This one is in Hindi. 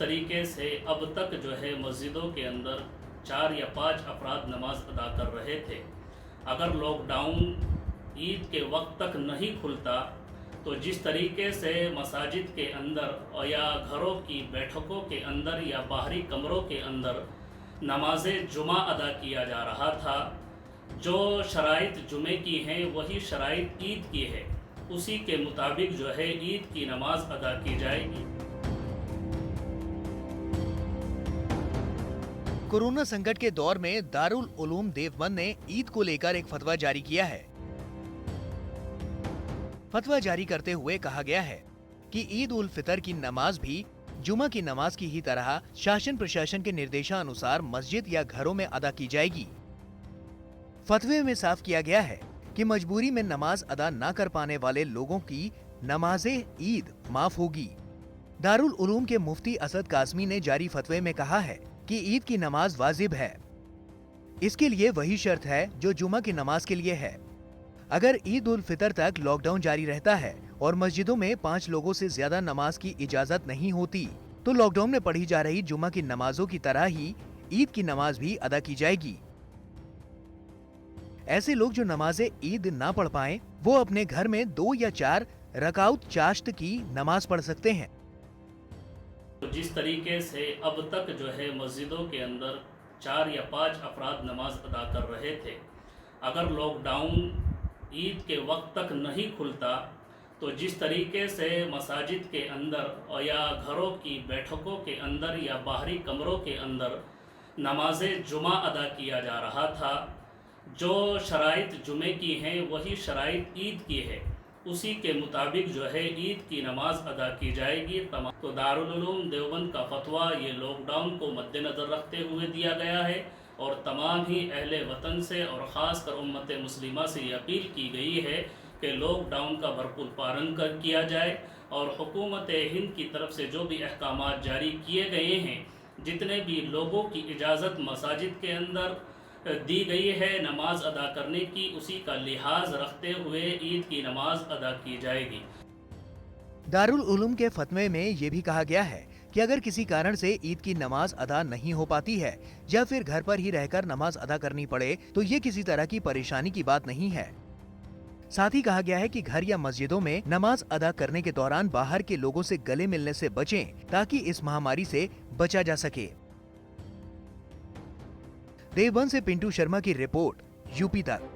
तरीके से अब तक जो है मस्जिदों के अंदर 4 या 5 अफराद नमाज अदा कर रहे थे, अगर लॉकडाउन ईद के वक्त तक नहीं खुलता तो जिस तरीके से मसाजिद के अंदर या घरों की बैठकों के अंदर या बाहरी कमरों के अंदर नमाज जुमा अदा किया जा रहा था, जो शराइत जुमे की हैं वही शराइत ईद की है, उसी के मुताबिक जो है ईद की नमाज अदा की जाएगी। कोरोना संकट के दौर में दारुल उलूम देवबंद ने ईद को लेकर एक फतवा जारी किया है। फतवा जारी करते हुए कहा गया है कि ईद उल फितर की नमाज भी जुमा की नमाज की ही तरह शासन प्रशासन के निर्देशानुसार मस्जिद या घरों में अदा की जाएगी। फतवे में साफ किया गया है कि मजबूरी में नमाज अदा न कर पाने वाले लोगों की नमाज़े ईद माफ होगी। दारुल उलूम के मुफ्ती असद कासमी ने जारी फतवे में कहा है कि ईद की नमाज वाजिब है। इसके लिए वही शर्त है जो जुमा की नमाज के लिए है। अगर ईद उल फितर तक लॉकडाउन जारी रहता है और मस्जिदों में 5 लोगों से ज्यादा नमाज की इजाजत नहीं होती, तो लॉकडाउन में पढ़ी जा रही जुमा की नमाजों की तरह ही ईद की नमाज भी अदा की जाएगी। ऐसे लोग जो नमाज़े ईद ना पढ़ पाएं, वो अपने घर में 2 या 4 रकात चाश्त की नमाज पढ़ सकते हैं। जिस तरीके से अब तक जो है मस्जिदों के अंदर 4 या 5 अफराद नमाज अदा कर रहे थे, अगर लॉकडाउन ईद के वक्त तक नहीं खुलता तो जिस तरीके से मसाजिद के अंदर या घरों की बैठकों के अंदर या बाहरी कमरों के अंदर नमाज जुमा अदा किया जा रहा था, जो शराइत जुमे की हैं वही शराइत ईद की है, उसी के मुताबिक जो है ईद की नमाज अदा की जाएगी। तो दारुल उलूम देवबंद का फतवा ये लॉकडाउन को मद्देनज़र रखते हुए दिया गया है और तमाम ही अहले वतन से और ख़ास कर उम्मत मुस्लिमा से ये अपील की गई है कि लॉकडाउन का भरपूर पालन किया जाए और हुकूमत हिंद की तरफ से जो भी अहकामात जारी किए गए हैं, जितने भी लोगों की इजाज़त मसाजिद के अंदर दी गई है नमाज अदा करने की, उसी का लिहाज रखते हुए ईद की नमाज अदा की जाएगी। दारुल उलूम के फतवे में ये भी कहा गया है कि अगर किसी कारण से ईद की नमाज अदा नहीं हो पाती है या फिर घर पर ही रहकर नमाज अदा करनी पड़े, तो ये किसी तरह की परेशानी की बात नहीं है। साथ ही कहा गया है कि घर या मस्जिदों में नमाज अदा करने के दौरान बाहर के लोगों से गले मिलने से बचें, ताकि इस महामारी से बचा जा सके। देवबंद से पिंटू शर्मा की रिपोर्ट, यूपी तक।